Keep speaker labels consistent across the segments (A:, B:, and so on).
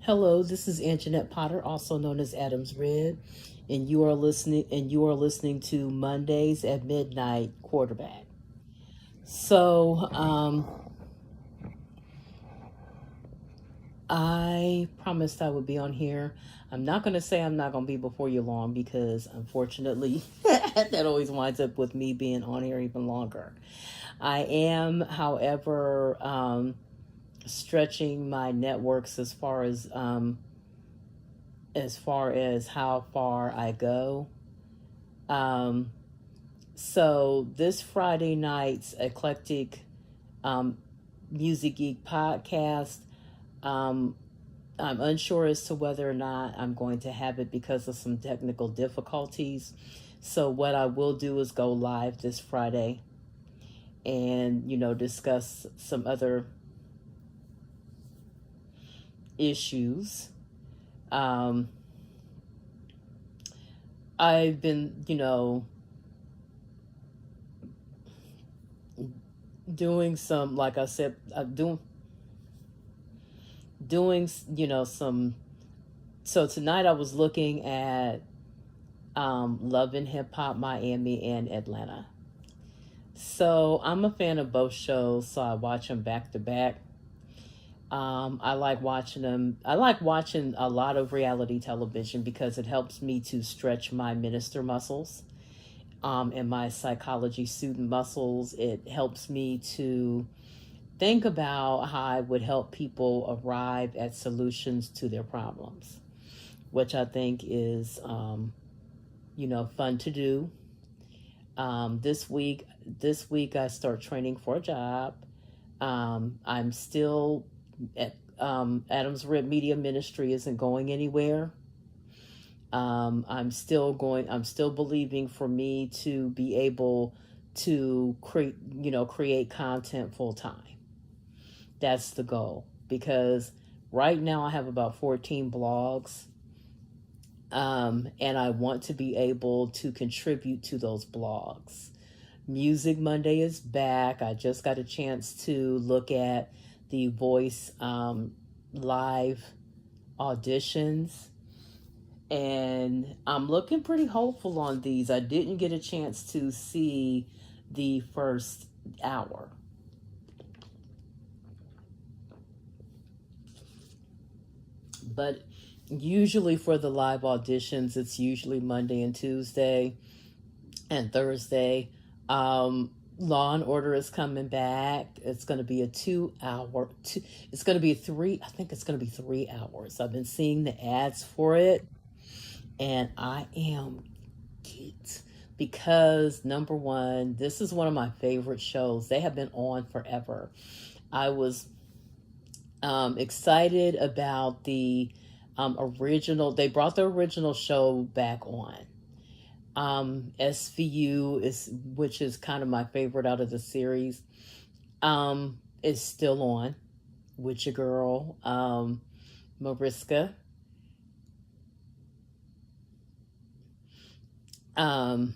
A: Hello, this is Anjanette Potter, also known as Adams Red, and you are listening to Mondays at Midnight Quarterback. So, I promised I would be on here. I'm not going to say I'm not going to be before you long because unfortunately that always winds up with me being on here even longer. I am, however, stretching my networks as far as how far I go. Um, so this Friday night's eclectic um, music geek podcast, um, I'm unsure as to whether or not I'm going to have it because of some technical difficulties. So what I will do is go live this Friday and discuss some other issues. Um, I've been doing some, like I said, doing some. So tonight I was looking at Love and Hip Hop Miami and Atlanta. So I'm a fan of both shows, so I watch them back to back. I like watching them. I like watching a lot of reality television because it helps me to stretch my minister muscles and my psychology student muscles. It helps me to think about how I would help people arrive at solutions to their problems, which I think is, fun to do. This week I start training for a job. I'm still at Adams Red Media Ministry isn't going anywhere. I'm still believing for me to be able to create content full time. That's the goal because right now I have about 14 blogs. And I want to be able to contribute to those blogs. Music Monday is back. I just got a chance to look at the voice live auditions, and I'm looking pretty hopeful on these. I didn't get a chance to see the first hour. But usually for the live auditions, it's usually Monday and Tuesday and Thursday. Law and Order is coming back. It's going to be a 2 hour. It's going to be three. I think it's going to be 3 hours. I've been seeing the ads for it, and I am geeked because number one, this is one of my favorite shows. They have been on forever. I was excited about the original. They brought the original show back on. SVU which is kind of my favorite out of the series, is still on with your girl, Mariska. Um,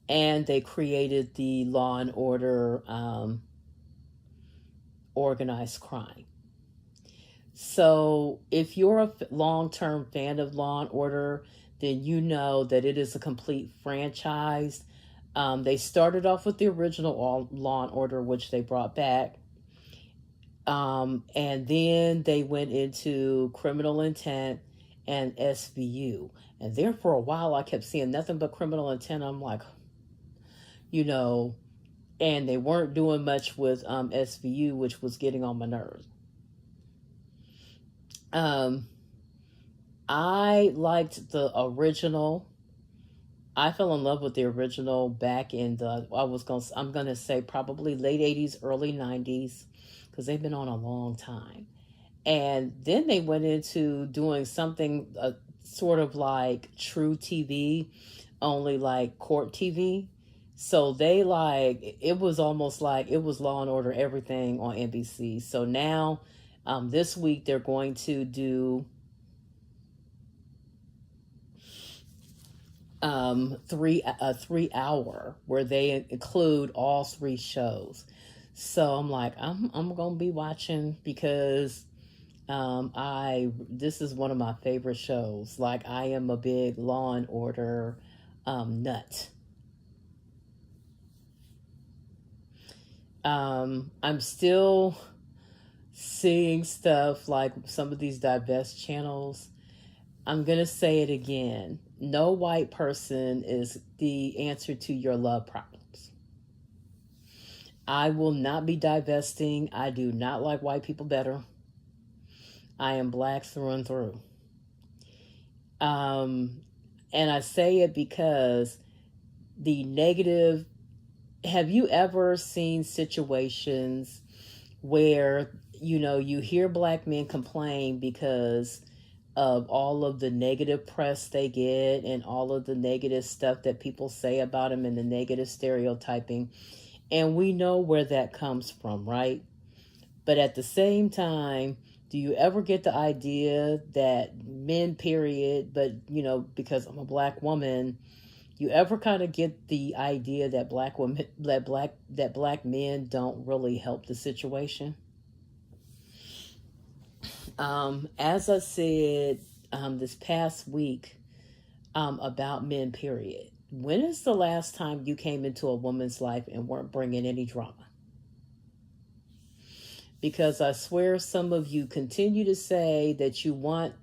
A: and they created the Law and Order, organized crime. So if you're a long-term fan of Law and Order, then you know that it is a complete franchise. They started off with the original Law and Order, which they brought back. And then they went into Criminal Intent and SVU. And there for a while, I kept seeing nothing but Criminal Intent. I'm like, you know, and they weren't doing much with SVU, which was getting on my nerves. Um, I liked the original. I fell in love with the original back in I'm gonna say probably late 80s, early 90s, because they've been on a long time. And then they went into doing something sort of like True TV, only like court TV. So they it was almost like it was Law and Order everything on NBC. So now, this week they're going to do 3 hour where they include all three shows. So I'm like, I'm gonna be watching because This is one of my favorite shows. Like, I am a big Law and Order nut. I'm still seeing stuff like some of these divest channels. I'm gonna say it again. No white person is the answer to your love problems. I will not be divesting. I do not like white people better. I am black through and through. Um, and I say it because the negative. Have you ever seen situations where you hear black men complain because of all of the negative press they get and all of the negative stuff that people say about them and the negative stereotyping, and we know where that comes from, right? But at the same time, do you ever get the idea that men, period, but because I'm a black woman, you ever kind of get the idea that black men don't really help the situation? As I said this past week about men, period. When is the last time you came into a woman's life and weren't bringing any drama? Because I swear some of you continue to say that you want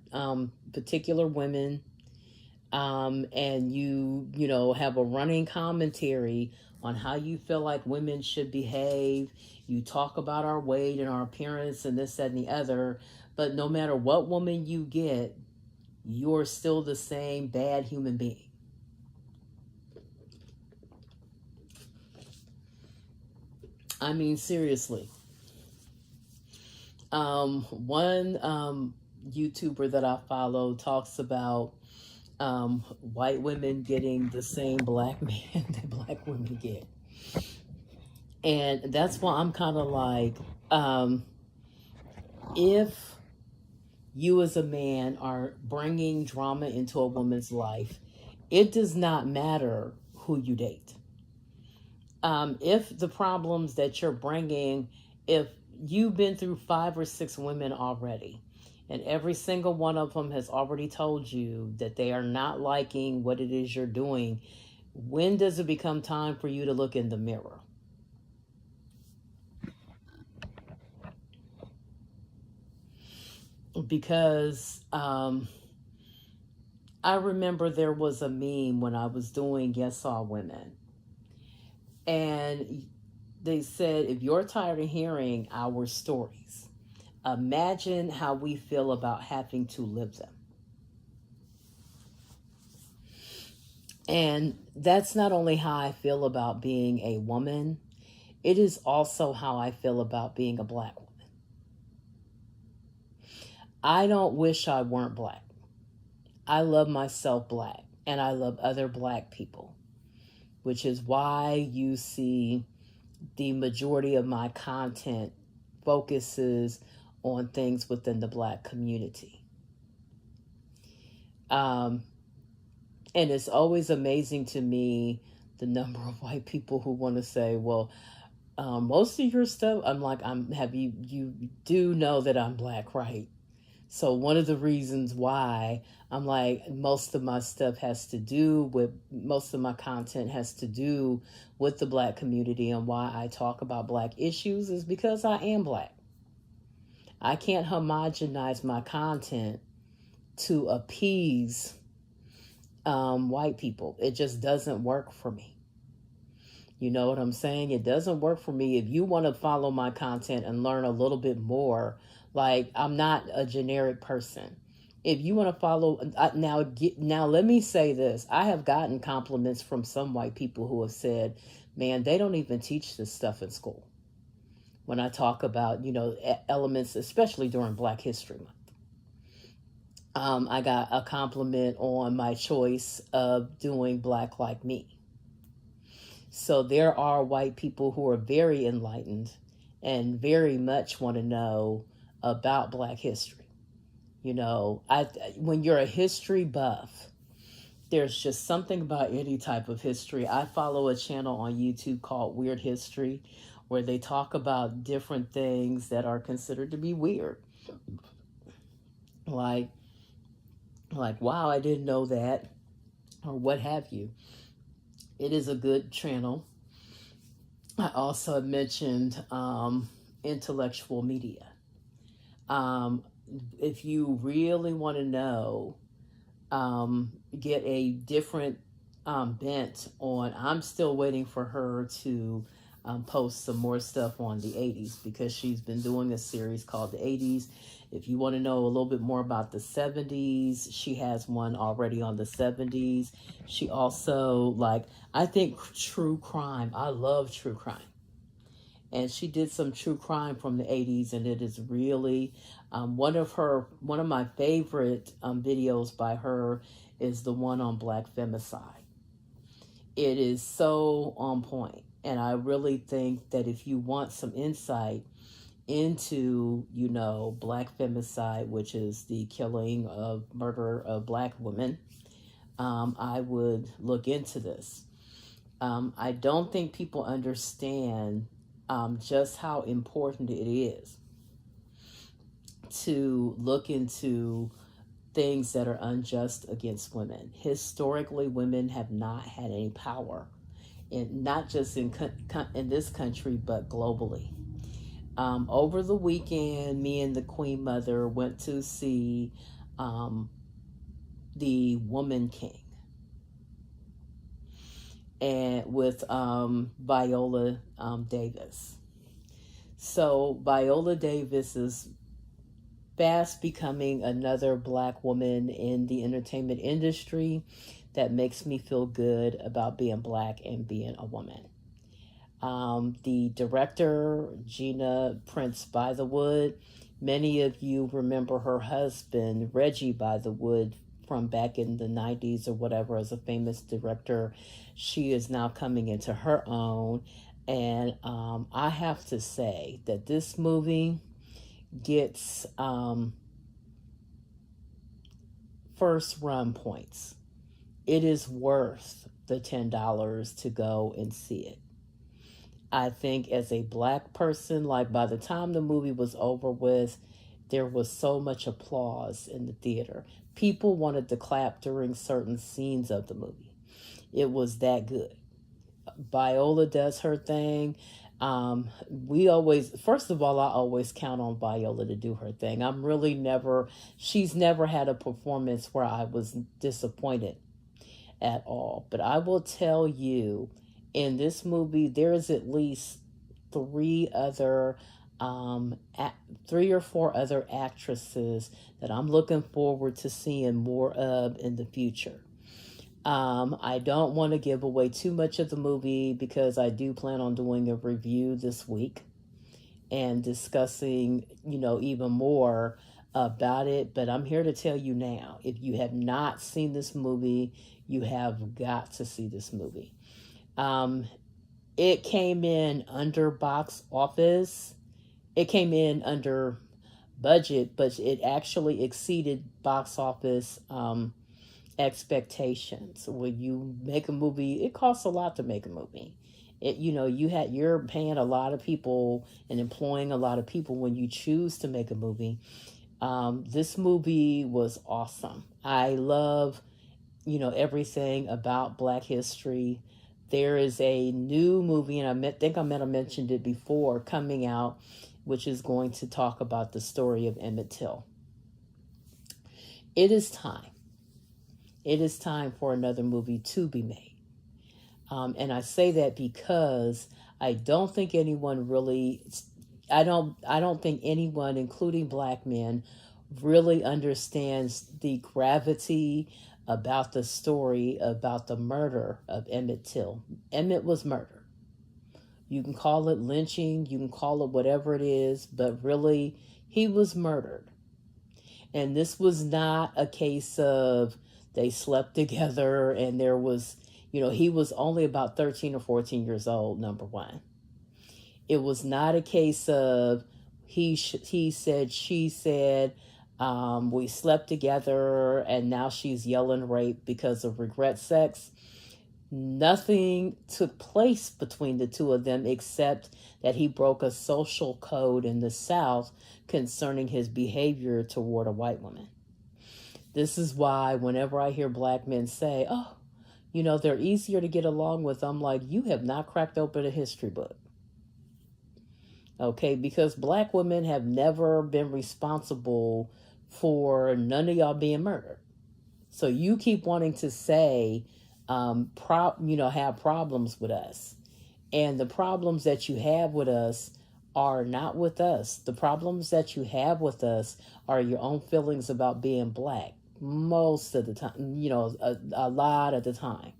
A: particular women, and you have a running commentary on how you feel like women should behave. You talk about our weight and our appearance and this, that, and the other. But no matter what woman you get, you're still the same bad human being. I mean, seriously. One YouTuber that I follow talks about white women getting the same black man that black women get. And that's why I'm kind of like, if you as a man are bringing drama into a woman's life, it does not matter who you date. If the problems that you're bringing, if you've been through 5 or 6 women already, and every single one of them has already told you that they are not liking what it is you're doing, when does it become time for you to look in the mirror? Because I remember there was a meme when I was doing Yes All Women, and they said, if you're tired of hearing our stories, imagine how we feel about having to live them. And that's not only how I feel about being a woman, it is also how I feel about being a black woman. I don't wish I weren't black. I love myself black, and I love other black people, which is why you see the majority of my content focuses on things within the black community. And it's always amazing to me the number of white people who want to say, well, most of your stuff, I'm like, you do know that I'm black, right? So one of the reasons why I'm like, most of my content has to do with the black community, and why I talk about black issues is because I am black. I can't homogenize my content to appease white people. It just doesn't work for me. You know what I'm saying? It doesn't work for me. If you want to follow my content and learn a little bit more, like, I'm not a generic person. If you want to follow, now let me say this. I have gotten compliments from some white people who have said, man, they don't even teach this stuff in school. When I talk about, elements, especially during Black History Month. I got a compliment on my choice of doing Black Like Me. So there are white people who are very enlightened and very much want to know about Black history. When you're a history buff, there's just something about any type of history. I follow a channel on YouTube called Weird History, where they talk about different things that are considered to be weird. like wow, I didn't know that, or what have you. It is a good channel. I also mentioned intellectual media. Um, if you really want to know, get a different bent on, I'm still waiting for her to post some more stuff on the 80s, because she's been doing a series called the 80s. If you want to know a little bit more about the 70s, she has one already on the 70s. She also, like, I think true crime. I love true crime, and she did some true crime from the 80s, and it is really one of my favorite videos by her is the one on black femicide. It is so on point, and I really think that if you want some insight into, black femicide, which is the killing of murder of black women, I would look into this. I don't think people understand just how important it is to look into things that are unjust against women. Historically, women have not had any power, and not just in this country, but globally. Over the weekend, me and the Queen Mother went to see The Woman King, and with Viola Davis. So Viola Davis is fast becoming another black woman in the entertainment industry that makes me feel good about being black and being a woman. The director, Gina Prince Bythewood, many of you remember her husband, Reggie Bythewood, from back in the 90s or whatever, as a famous director. She is now coming into her own. And I have to say that this movie gets first run points. It is worth the $10 to go and see it. I think as a black person, like, by the time the movie was over with, there was so much applause in the theater. People wanted to clap during certain scenes of the movie. It was that good. Viola does her thing. First of all, I always count on Viola to do her thing. She's never had a performance where I was disappointed at all. But I will tell you, in this movie, there is at least three or four other actresses that I'm looking forward to seeing more of in the future. I don't want to give away too much of the movie, because I do plan on doing a review this week and discussing, even more about it. But I'm here to tell you now, if you have not seen this movie, you have got to see this movie. It came in under box office. It came in under budget, but it actually exceeded box office expectations. When you make a movie, it costs a lot to make a movie. You're paying a lot of people and employing a lot of people when you choose to make a movie. This movie was awesome. I love, everything about Black history. There is a new movie, and I think I might have mentioned it before, coming out, which is going to talk about the story of Emmett Till. It is time. It is time for another movie to be made. And I say that because I don't think anyone really, I don't think anyone, including black men, really understands the gravity about the story about the murder of Emmett Till. Emmett was murdered. You can call it lynching, you can call it whatever it is, but really, he was murdered. And this was not a case of they slept together and there was, he was only about 13 or 14 years old, number one. It was not a case of he said, she said, we slept together and now she's yelling rape because of regret sex. Nothing took place between the two of them except that he broke a social code in the South concerning his behavior toward a white woman. This is why whenever I hear black men say, oh, they're easier to get along with, I'm like, you have not cracked open a history book. Okay, because black women have never been responsible for none of y'all being murdered. So you keep wanting to say, have problems with us. And the problems that you have with us are not with us. The problems that you have with us are your own feelings about being black. Most of the time, a lot of the time.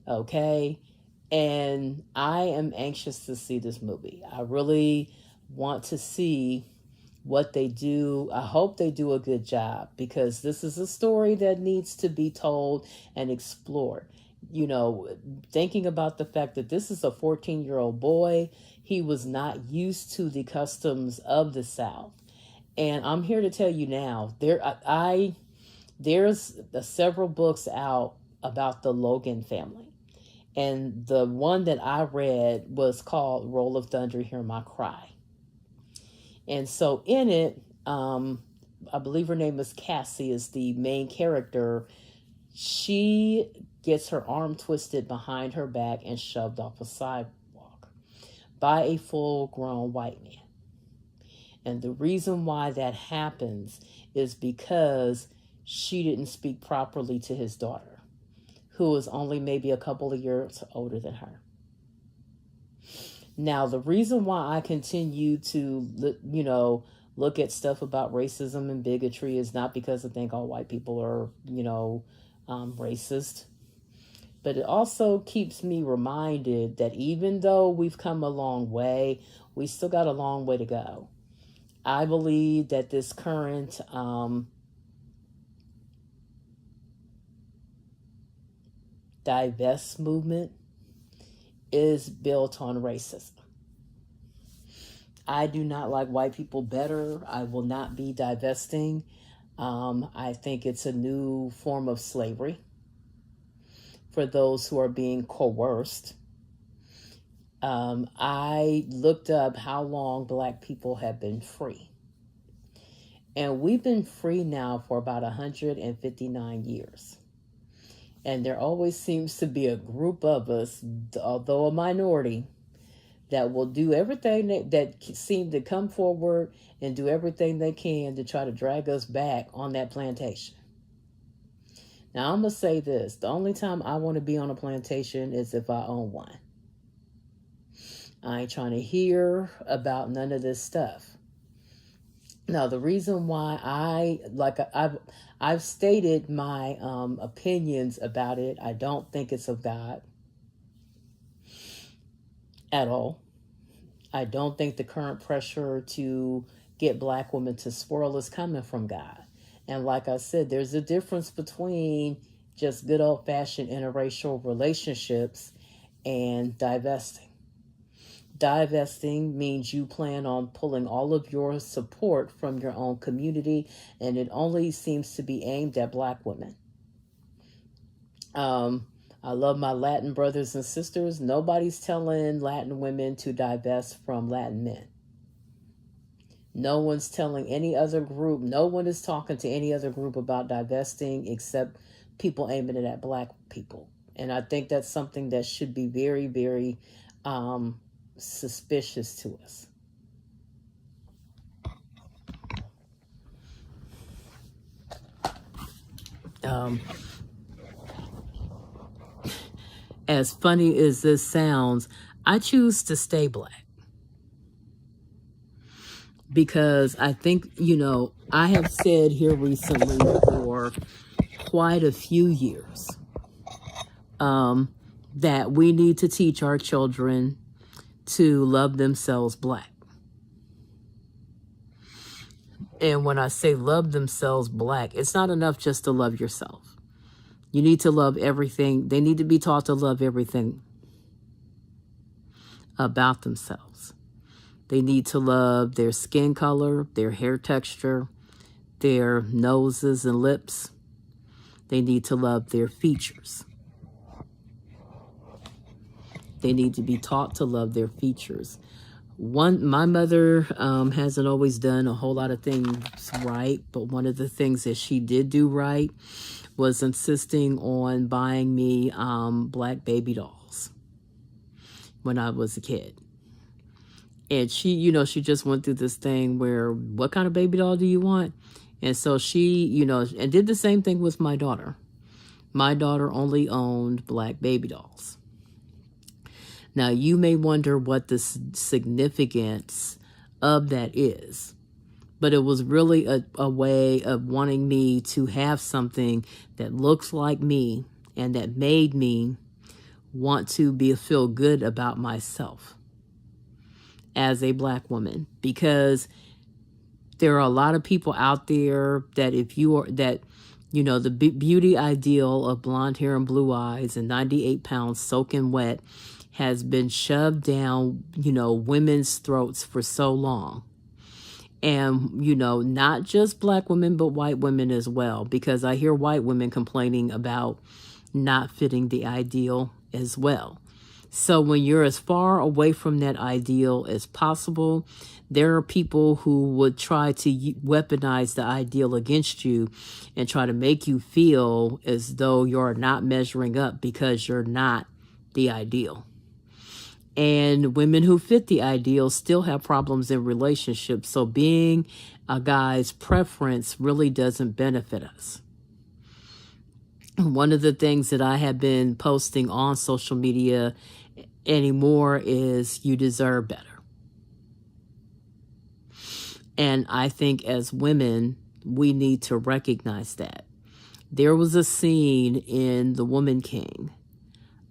A: Okay? And I am anxious to see this movie. I really want to see what they do. I hope they do a good job, because this is a story that needs to be told and explored. Thinking about the fact that this is a 14-year-old boy, he was not used to the customs of the South. And I'm here to tell you now, there's several books out about the Logan family. And the one that I read was called Roll of Thunder, Hear My Cry. And so in it, I believe her name is Cassie, is the main character. She gets her arm twisted behind her back and shoved off a sidewalk by a full-grown white man. And the reason why that happens is because she didn't speak properly to his daughter, who was only maybe a couple of years older than her. Now, the reason why I continue to, look at stuff about racism and bigotry is not because I think all white people are, racist. But it also keeps me reminded that even though we've come a long way, we still got a long way to go. I believe that this current divest movement is built on racism. I do not like white people better. I will not be divesting. I think it's a new form of slavery for those who are being coerced. I looked up how long black people have been free. And we've been free now for about 159 years. And there always seems to be a group of us, although a minority, that will do everything that seem to come forward and do everything they can to try to drag us back on that plantation. Now, I'm going to say this. The only time I want to be on a plantation is if I own one. I ain't trying to hear about none of this stuff. Now, the reason why I've stated my opinions about it. I don't think it's of God at all. I don't think the current pressure to get black women to swirl is coming from God. And like I said, there's a difference between just good old-fashioned interracial relationships and divesting. Divesting means you plan on pulling all of your support from your own community, and it only seems to be aimed at black women. I love my Latin brothers and sisters. Nobody's telling Latin women to divest from Latin men. No one's telling any other group. No one is talking to any other group about divesting except people aiming it at black people. And I think that's something that should be very, very suspicious to us. As funny as this sounds, I choose to stay black because I think, I have said here recently for quite a few years that we need to teach our children to love themselves black. And when I say love themselves black, it's not enough just to love yourself. You need to love everything. They need to be taught to love everything about themselves. They need to love their skin color, their hair texture, their noses and lips. They need to love their features. They need to be taught to love their features. My mother hasn't always done a whole lot of things right, but one of the things that she did do right was insisting on buying me black baby dolls when I was a kid. And she, she just went through this thing where, what kind of baby doll do you want? And so she, and did the same thing with my daughter. My daughter only owned black baby dolls. Now, you may wonder what the significance of that is, but it was really a way of wanting me to have something that looks like me and that made me want to feel good about myself as a black woman, because there are a lot of people out there that the beauty ideal of blonde hair and blue eyes and 98 pounds soaking wet has been shoved down, women's throats for so long. And, not just black women, but white women as well, because I hear white women complaining about not fitting the ideal as well. So when you're as far away from that ideal as possible, there are people who would try to weaponize the ideal against you and try to make you feel as though you're not measuring up because you're not the ideal. And women who fit the ideal still have problems in relationships. So being a guy's preference really doesn't benefit us. One of the things that I have been posting on social media anymore is you deserve better. And I think as women, we need to recognize that. There was a scene in The Woman King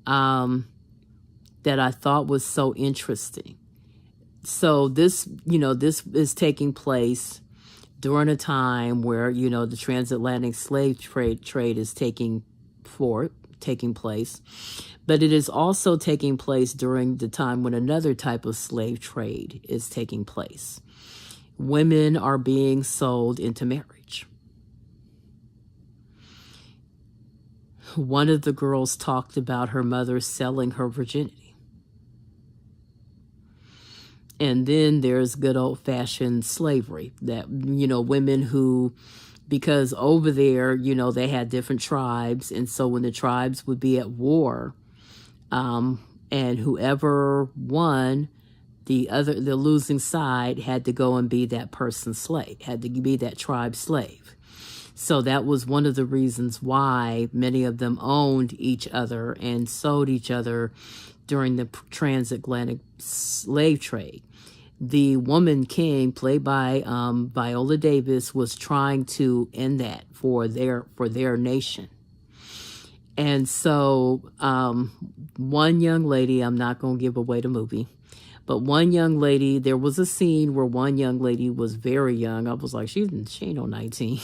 A: that I thought was so interesting. So this is taking place during a time where, the transatlantic slave trade is taking place. But it is also taking place during the time when another type of slave trade is taking place. Women are being sold into marriage. One of the girls talked about her mother selling her virginity. And then there's good old-fashioned slavery that, women who, because over there, they had different tribes. And so when the tribes would be at war, and whoever won, the losing side had to go and be that person's slave, had to be that tribe's slave. So that was one of the reasons why many of them owned each other and sold each other during the transatlantic slave trade. The Woman King, played by Viola Davis, was trying to end that for their nation. And so one young lady, I'm not going to give away the movie, but one young lady, there was a scene where one young lady was very young. I was like, she ain't no 19.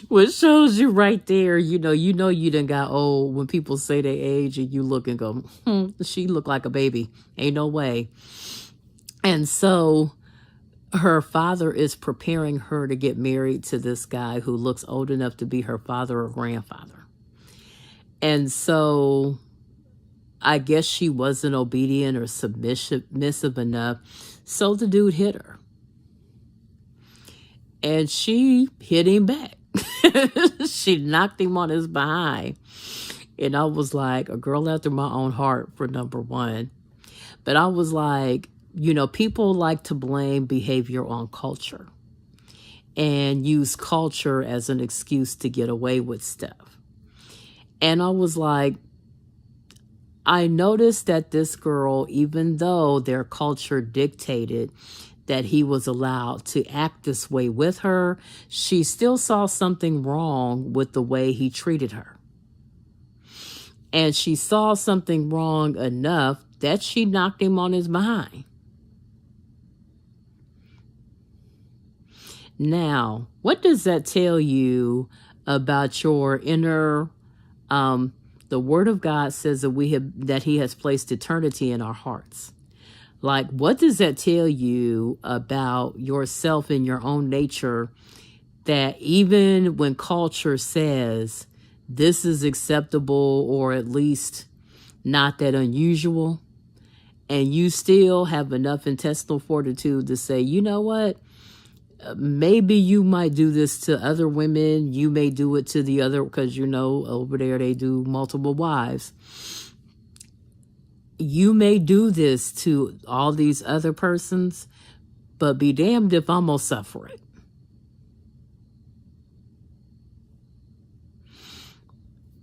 A: Which shows you right there, you done got old when people say their age and you look and go, she looked like a baby. Ain't no way. And so her father is preparing her to get married to this guy who looks old enough to be her father or grandfather. And so I guess she wasn't obedient or submissive enough. So the dude hit her. And she hit him back. She knocked him on his behind. And I was like, a girl after my own heart for number one. But I was like, people like to blame behavior on culture and use culture as an excuse to get away with stuff. And I was like, I noticed that this girl, even though their culture dictated that he was allowed to act this way with her, she still saw something wrong with the way he treated her. And she saw something wrong enough that she knocked him on his behind. Now, what does that tell you about your inner, the Word of God says that He has placed eternity in our hearts. Like, what does that tell you about yourself and your own nature, that even when culture says this is acceptable or at least not that unusual, and you still have enough intestinal fortitude to say, you know what? Maybe you might do this to other women. You may do it to the other, because you know over there they do multiple wives. You may do this to all these other persons, but be damned if I'm gonna suffer it.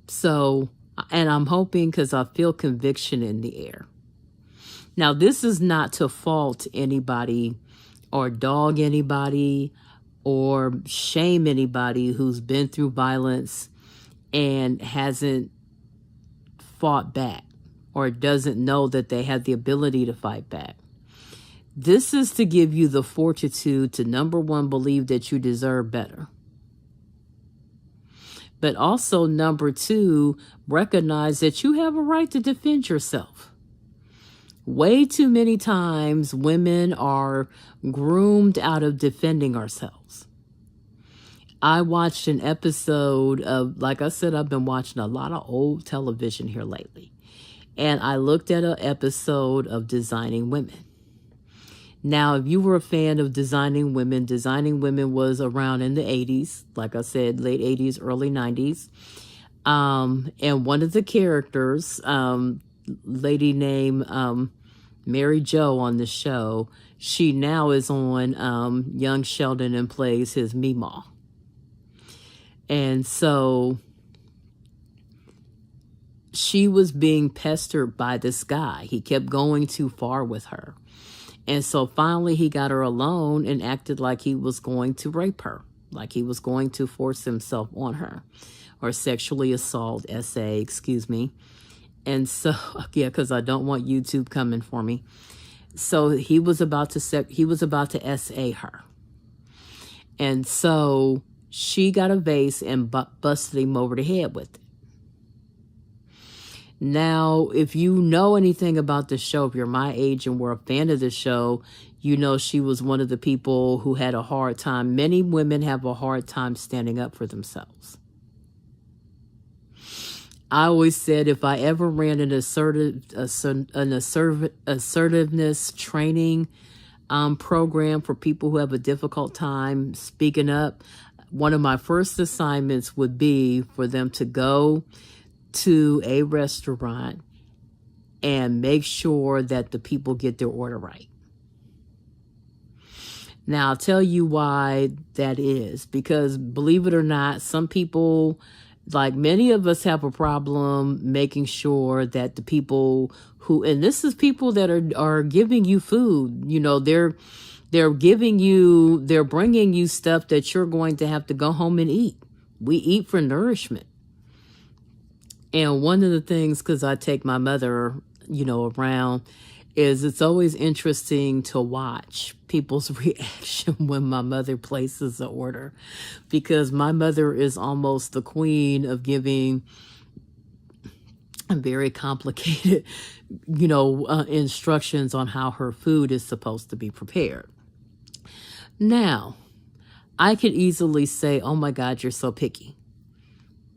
A: So, and I'm hoping, because I feel conviction in the air. Now, this is not to fault anybody or dog anybody or shame anybody who's been through violence and hasn't fought back or doesn't know that they have the ability to fight back. This is to give you the fortitude to, number one, believe that you deserve better. But also, number two, recognize that you have a right to defend yourself. Way too many times women are groomed out of defending ourselves. I watched an episode of, like I said, I've been watching a lot of old television here lately. And I looked at an episode of Designing Women. Now, if you were a fan of Designing Women was around in the 80s, like I said, late 80s, early 90s. And one of the characters, lady named Mary Jo on the show, she now is on Young Sheldon and plays his Meemaw. And so she was being pestered by this guy. He kept going too far with her. And so finally he got her alone and acted like he was going to rape her, like he was going to force himself on her, or sexually assault, SA, excuse me. And so, yeah, because I don't want YouTube coming for me. So he was about to SA her. And so she got a vase and busted him over the head with it. Now, if you know anything about the show, if you're my age and were a fan of the show, you know she was one of the people who had a hard time. Many women have a hard time standing up for themselves. I always said if I ever ran an assertiveness training program for people who have a difficult time speaking up, one of my first assignments would be for them to go to a restaurant and make sure that the people get their order right. Now, I'll tell you why that is. Because believe it or not, some people, like many of us, have a problem making sure that the people who, and this is people that are giving you food, you know, they're bringing you stuff that you're going to have to go home and eat. We eat for nourishment. And one of the things, because I take my mother, you know, around, is it's always interesting to watch people's reaction when my mother places an order, because my mother is almost the queen of giving very complicated, you know, instructions on how her food is supposed to be prepared. Now, I could easily say, oh my God, you're so picky,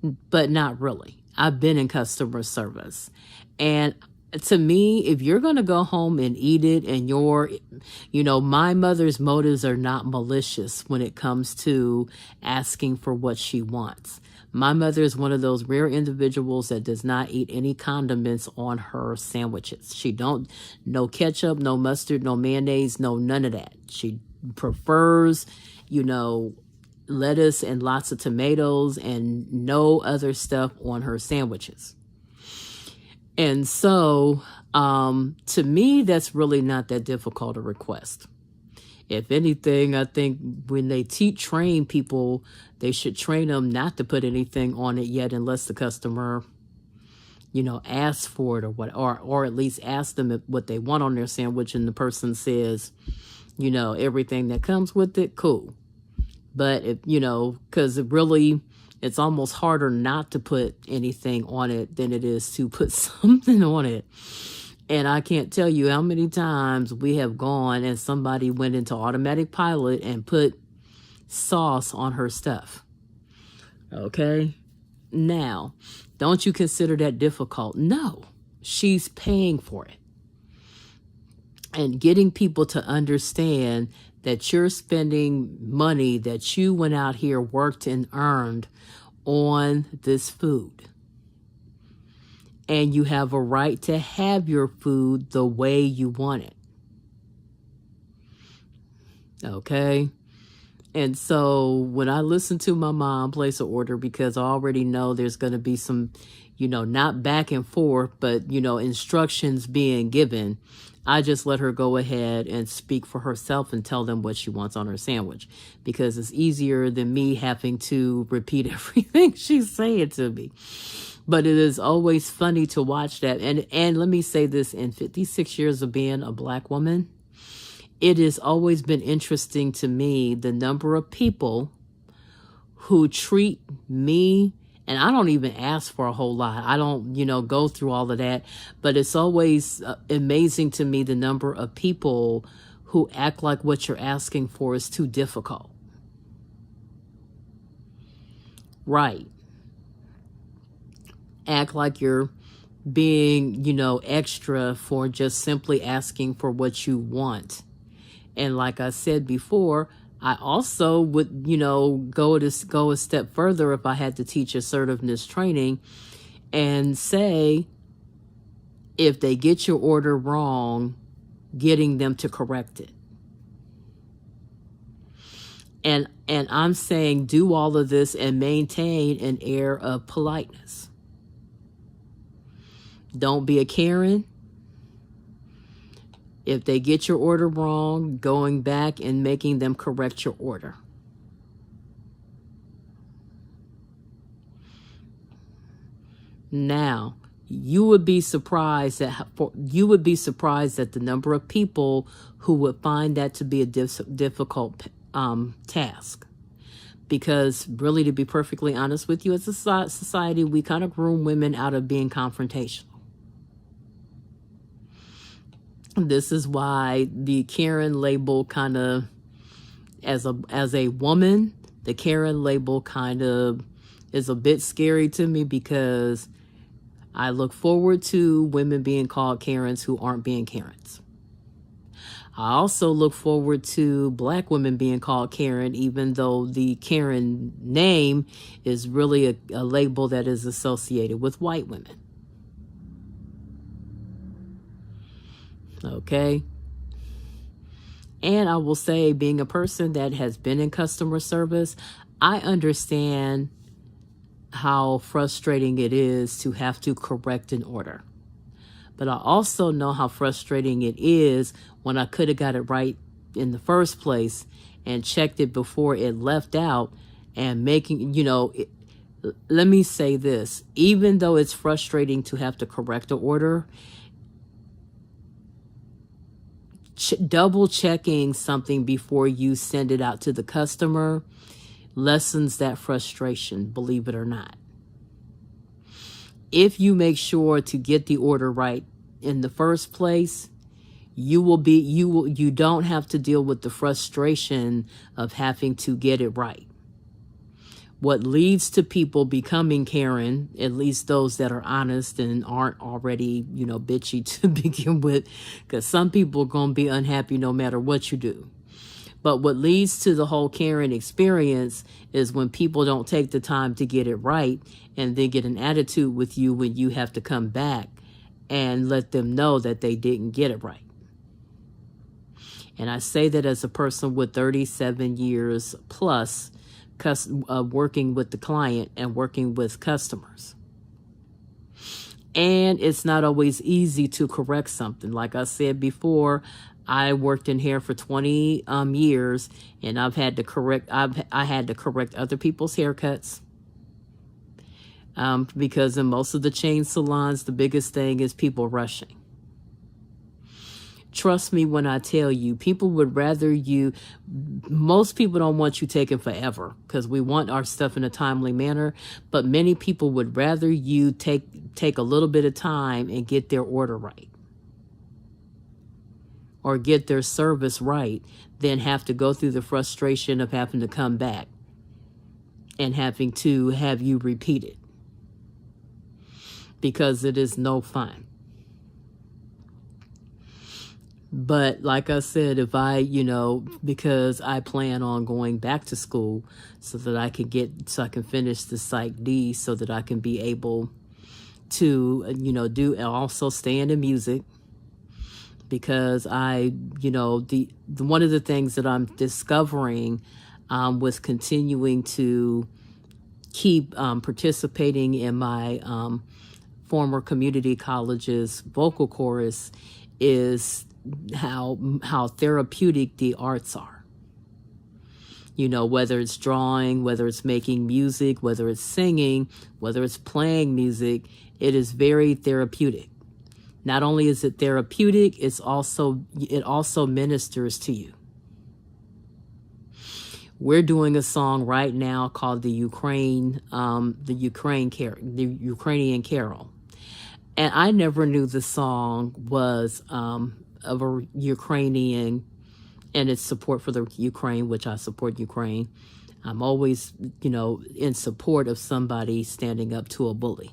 A: but not really. I've been in customer service, and to me, if you're going to go home and eat it and my mother's motives are not malicious when it comes to asking for what she wants. My mother is one of those rare individuals that does not eat any condiments on her sandwiches. No ketchup, no mustard, no mayonnaise, no none of that. She prefers, lettuce and lots of tomatoes and no other stuff on her sandwiches. And so, to me, that's really not that difficult a request. If anything, I think when they train people, they should train them not to put anything on it yet unless the customer, asks for it or at least ask them what they want on their sandwich and the person says, everything that comes with it, cool. But if, because it's almost harder not to put anything on it than it is to put something on it. And I can't tell you how many times we have gone and somebody went into automatic pilot and put sauce on her stuff. Okay? Now, don't you consider that difficult? No. She's paying for it. And getting people to understand that you're spending money that you went out here, worked and earned on this food. And you have a right to have your food the way you want it. Okay? And so when I listen to my mom place an order, because I already know there's going to be some, not back and forth, but, instructions being given, I just let her go ahead and speak for herself and tell them what she wants on her sandwich, because it's easier than me having to repeat everything she's saying to me. But it is always funny to watch that. And let me say this, in 56 years of being a Black woman, it has always been interesting to me the number of people who treat me, and I don't even ask for a whole lot. I don't, go through all of that. But it's always amazing to me the number of people who act like what you're asking for is too difficult. Right. Act like you're being, extra for just simply asking for what you want. And like I said before, I also would, go a step further if I had to teach assertiveness training and say, if they get your order wrong, getting them to correct it. And I'm saying do all of this and maintain an air of politeness. Don't be a Karen. If they get your order wrong, going back and making them correct your order. Now, you would be surprised at the number of people who would find that to be a difficult task. Because really, to be perfectly honest with you, as a society, we kind of groom women out of being confrontational. This is why the Karen label kind of, as a woman, the Karen label kind of is a bit scary to me, because I look forward to women being called Karens who aren't being Karens. I also look forward to Black women being called Karen, even though the Karen name is really a label that is associated with white women. Okay. And I will say, being a person that has been in customer service, I understand how frustrating it is to have to correct an order. But I also know how frustrating it is when I could have got it right in the first place and checked it before it left out, and making, let me say this, even though it's frustrating to have to correct an order, double checking something before you send it out to the customer lessens that frustration, believe it or not. If you make sure to get the order right in the first place, you don't have to deal with the frustration of having to get it right. What leads to people becoming Karen, at least those that are honest and aren't already, bitchy to begin with, because some people are going to be unhappy no matter what you do. But what leads to the whole Karen experience is when people don't take the time to get it right, and then get an attitude with you when you have to come back and let them know that they didn't get it right. And I say that as a person with 37 years plus working with the client and working with customers. And it's not always easy to correct something. Like I said before, I worked in hair for 20 years, and I had to correct other people's haircuts. Because in most of the chain salons, the biggest thing is people rushing. Trust me when I tell you, most people don't want you taking forever, because we want our stuff in a timely manner, but many people would rather you take a little bit of time and get their order right, or get their service right, than have to go through the frustration of having to come back and having to have you repeat it, because it is no fun. But like I said, if I, because I plan on going back to school so that I can finish the Psych D so that I can be able to, do and also stay into music, because the one of the things that I'm discovering with continuing to keep participating in my former community college's vocal chorus is how therapeutic the arts are. Whether it's drawing, whether it's making music, whether it's singing, whether it's playing music, it is very therapeutic. Not only is it therapeutic, it also ministers to you. We're doing a song right now called the Ukrainian Carol. And I never knew the song was of a Ukrainian and its support for the Ukraine, which I support Ukraine. I'm always, in support of somebody standing up to a bully.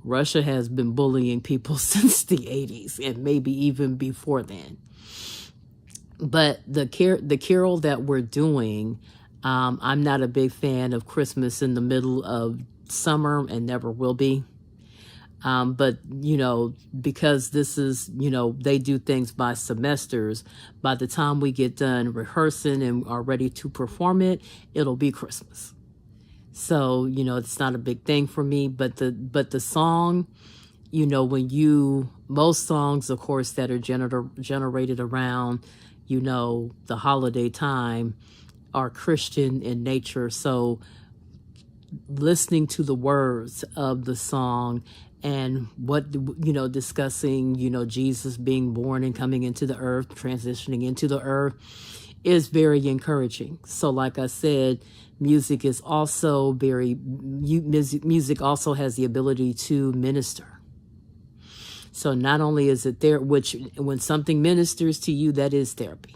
A: Russia has been bullying people since the 80s and maybe even before then. But the carol that we're doing, I'm not a big fan of Christmas in the middle of summer and never will be. But, because this is, they do things by semesters, by the time we get done rehearsing and are ready to perform it, it'll be Christmas. So, it's not a big thing for me, but the song, most songs, of course, that are generated around, the holiday time are Christian in nature. So listening to the words of the song and discussing, Jesus being born and coming into the earth, transitioning into the earth, is very encouraging. So like I said, music also has the ability to minister. So not only is it there, which when something ministers to you, that is therapy.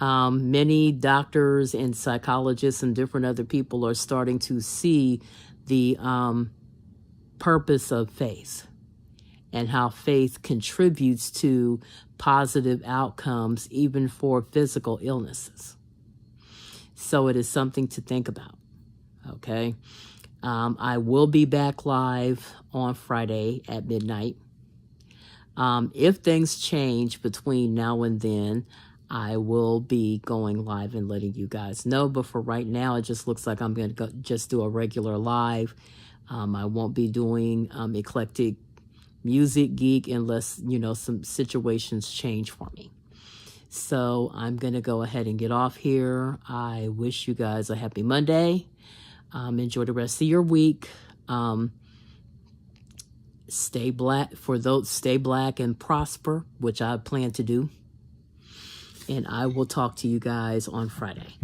A: Many doctors and psychologists and different other people are starting to see the purpose of faith and how faith contributes to positive outcomes, even for physical illnesses. So it is something to think about. Okay. I will be back live on Friday at midnight. If things change between now and then, I will be going live and letting you guys know. But for right now, it just looks like I'm going to just do a regular live. I won't be doing Eclectic Music Geek unless, some situations change for me. So I'm going to go ahead and get off here. I wish you guys a happy Monday. Enjoy the rest of your week. Stay black and prosper, which I plan to do. And I will talk to you guys on Friday.